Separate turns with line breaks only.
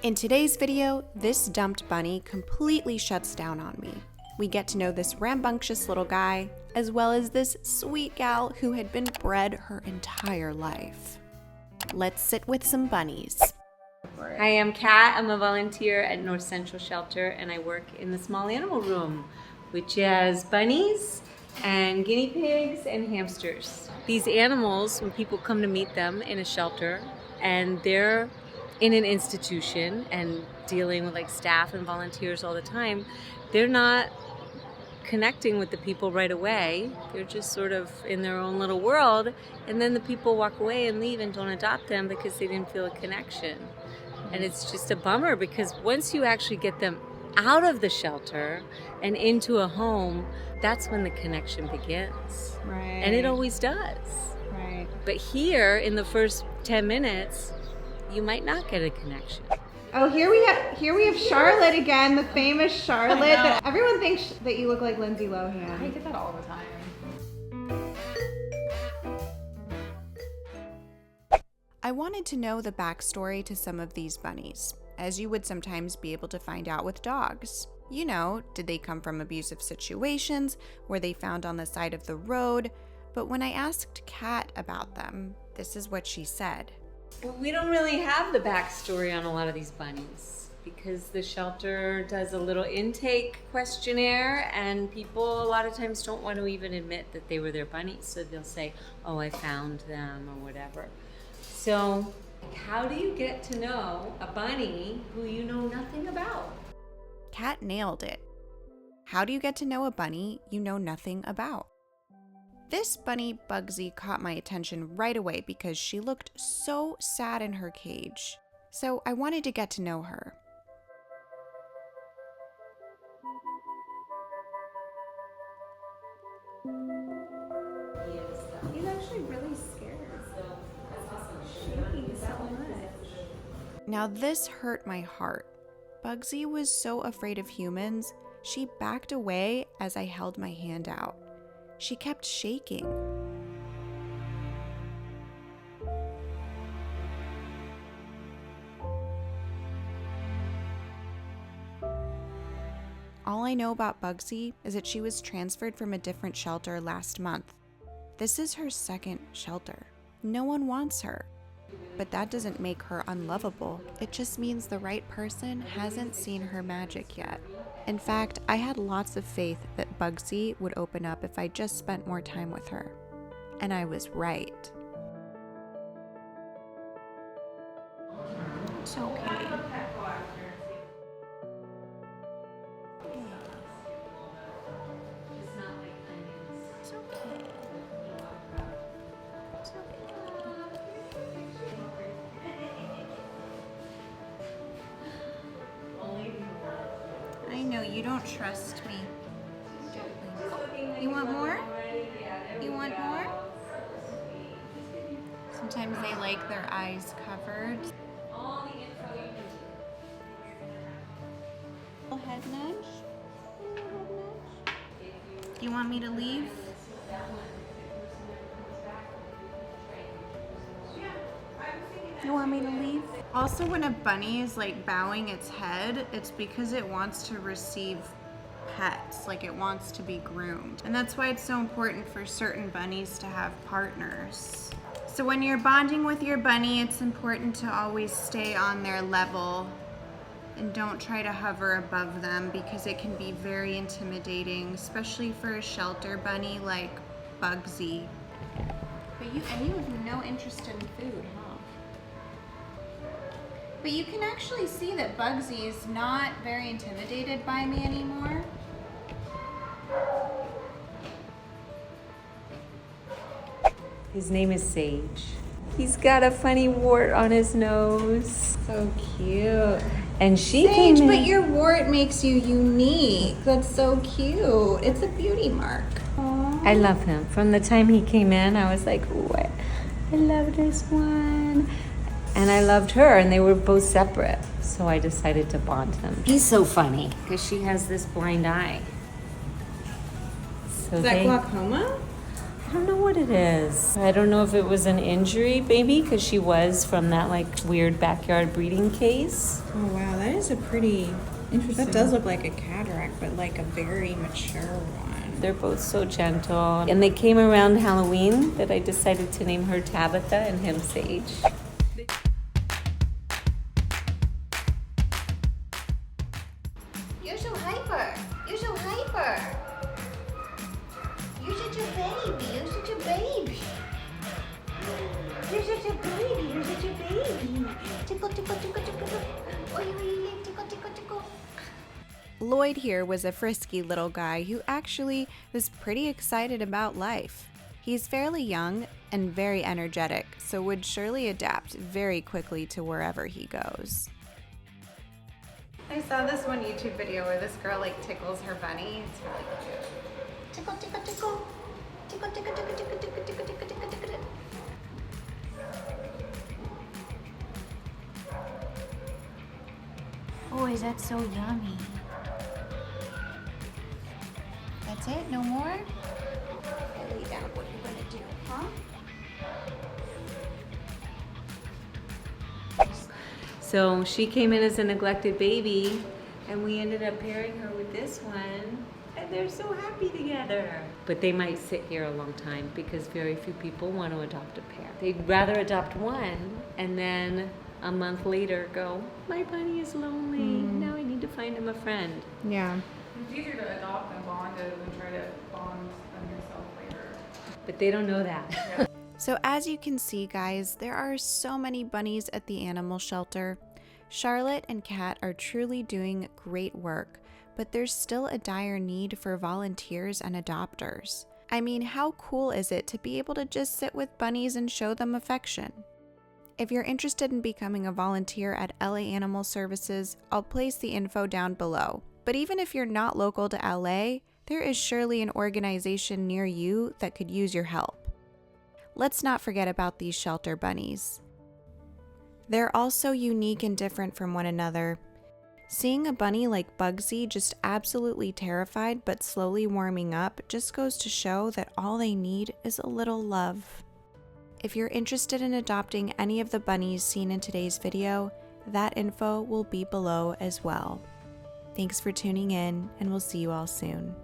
In today's video, this dumped bunny completely shuts down on me. We get to know this rambunctious little guy, as well as this sweet gal who had been bred her entire life. Let's sit with some bunnies.
Hi, I'm Kat. I'm a volunteer at North Central Shelter, and I work in the small animal room, which has bunnies and guinea pigs and hamsters. These animals, when people come to meet them in a shelter, and they're in an institution and dealing with like staff and volunteers all the time, they're not connecting with the people right away. They're just sort of in their own little world, and then the people walk away and leave and don't adopt them because they didn't feel a connection. And it's just a bummer, because once you actually get them out of the shelter and into a home, that's when the connection begins.
Right.
And it always does.
Right.
But here, in the first 10 minutes, you might not get a connection.
Oh, here we have Charlotte again, the famous Charlotte. That everyone thinks that you look like Lindsay Lohan.
I get that all the time.
I wanted to know the backstory to some of these bunnies, as you would sometimes be able to find out with dogs. You know, did they come from abusive situations? Were they found on the side of the road? But when I asked Kat about them, this is what she said.
Well, we don't really have the backstory on a lot of these bunnies, because the shelter does a little intake questionnaire, and people a lot of times don't want to even admit that they were their bunnies. So they'll say, oh, I found them or whatever. So how do you get to know a bunny who you know nothing about?
Kat nailed it. How do you get to know a bunny you know nothing about? This bunny, Bugsy, caught my attention right away because she looked so sad in her cage. So I wanted to get to know her.
He's actually really scared. Shaking so much.
Now this hurt my heart. Bugsy was so afraid of humans, she backed away as I held my hand out. She kept shaking. All I know about Bugsy is that she was transferred from a different shelter last month. This is her second shelter. No one wants her. But that doesn't make her unlovable. It just means the right person hasn't seen her magic yet. In fact, I had lots of faith that Bugsy would open up if I just spent more time with her. And I was right. It's okay. It's okay. It's okay. I know you don't trust me. You want more? You want more? Sometimes they like their eyes covered. Little head nudge. Little head nudge. You want me to leave? You want me to leave? Also, when a bunny is like bowing its head, it's because it wants to receive pets, like it wants to be groomed. And that's why it's so important for certain bunnies to have partners. So when you're bonding with your bunny, it's important to always stay on their level and don't try to hover above them, because it can be very intimidating, especially for a shelter bunny like Bugsy. But you have no interest in food, huh? But you can actually see that Bugsy is not very intimidated by me anymore.
His name is Sage. He's got a funny wart on his nose.
So cute.
And she
Sage,
came in.
but your wart makes you unique. That's so cute. It's a beauty mark. Aww.
I love him. From the time he came in, I was like, ooh, I love this one. And I loved her, and they were both separate. So I decided to bond them. He's so funny, because she has this blind eye. So
Is that glaucoma?
don't know what it is. I don't know if it was an injury, maybe, because she was from that like weird backyard breeding case.
Oh wow, that is a pretty
Interesting.
That does look like a cataract, but like a very mature one.
They're both so gentle. And they came around Halloween that I decided to name her Tabitha and him Sage.
You're so hyper. You're so hyper. You're such a baby. You're such a baby. You're such a baby. You're such a baby. Tickle, tickle, tickle, tickle. Oi, oi, oi, tickle, tickle, tickle.
Lloyd here was a frisky little guy who actually was pretty excited about life. He's fairly young and very energetic, so would surely adapt very quickly to wherever he goes. I saw this one YouTube video where this girl like tickles her bunny. It's really cute.
Tickle, tickle, tickle. Tickle, tickle, tickle, tickle, tickle, tickle, tickle, tickle, tickle. Oh, is that so yummy? That's it? No more? Lay down. What are you gonna do, huh?
So she came in as a neglected baby, and we ended up pairing her with this one, and they're so happy together. But they might sit here a long time because very few people want to adopt a pair. They'd rather adopt one and then a month later go, my bunny is lonely. Now I need to find him a friend.
Yeah.
It's easier to adopt and bond it than try to bond them yourself later.
But they don't know that.
So as you can see, guys, there are so many bunnies at the animal shelter. Charlotte and Kat are truly doing great work, but there's still a dire need for volunteers and adopters. I mean, how cool is it to be able to just sit with bunnies and show them affection? If you're interested in becoming a volunteer at LA Animal Services, I'll place the info down below. But even if you're not local to LA, there is surely an organization near you that could use your help. Let's not forget about these shelter bunnies. They're all so unique and different from one another. Seeing a bunny like Bugsy just absolutely terrified but slowly warming up just goes to show that all they need is a little love. If you're interested in adopting any of the bunnies seen in today's video, that info will be below as well. Thanks for tuning in, and we'll see you all soon.